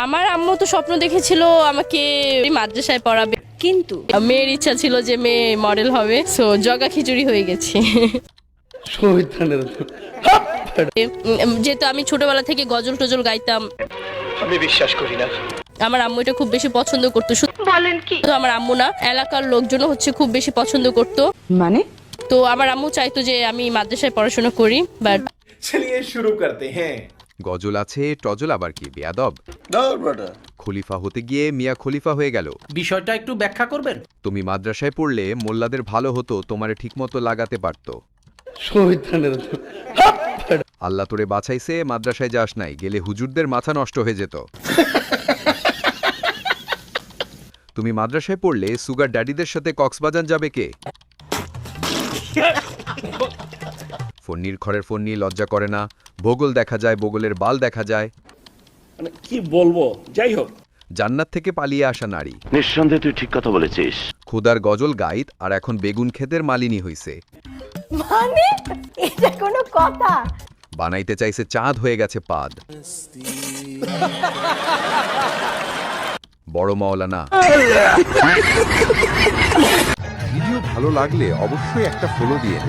আমার আম্মু তো স্বপ্ন দেখেছিল আমাকে মাদ্রাসায় পড়াবে, কিন্তু মেয়ের ইচ্ছা ছিল যে মেয়ে মডেল হবে, সো জগা খিচুড়ি হয়ে গেছে। যেহেতু আমি ছোটবেলা থেকে গজল টজল গাইতাম, আমি বিশ্বাস করি না। আমার আম্মু এটা খুব বেশি পছন্দ করতো। বলেন কি? তো আমার আম্মু না, এলাকার লোকজনও খুব বেশি পছন্দ করতো। মানে তো আমার আম্মু চাইতো যে আমি মাদ্রাসায় পড়াশোনা করি, বাট चलिए शुरू करते हैं। গজল আছে টজল আবার কি বেয়াদব। ব্রাদার, খলিফা হতে গিয়ে মিয়া খলিফা হয়ে গেল। বিষয়টা একটু ব্যাখ্যা করবেন? তুমি মাদ্রাসায় পড়লে মোল্লাদের ভালো হতো, তোমারে ঠিকমতো লাগাতে পারতো। আল্লাহ তোরে বাঁচাইছে, মাদ্রাসায় যাস নাই, গেলে হুজুরদের মাথা নষ্ট হয়ে যেত। তুমি মাদ্রাসায় পড়লে সুগার ড্যাডিদের সাথে কক্সবাজার যাবে কে? ফন্নির ঘরের ফন্নি লজ্জা করে না, বগল দেখা যায়, বগলের বাল দেখা যায়। মানে কি বলবো, যাই হোক। জান্নাত থেকে পালিয়ে আসা নারী। নিঃসন্দেহে তুই ঠিক কথা বলেছিস। খুদার গজল গাইত আর এখন বেগুন ক্ষেতের মালিনী হইছে। মানে এটা কোনো কথা? বানাইতে চাইছে চাঁদ, হয়ে গেছে পাদ। বড় মাওলানা। ভিডিও ভালো লাগলে অবশ্যই একটা ফলো দিয়ে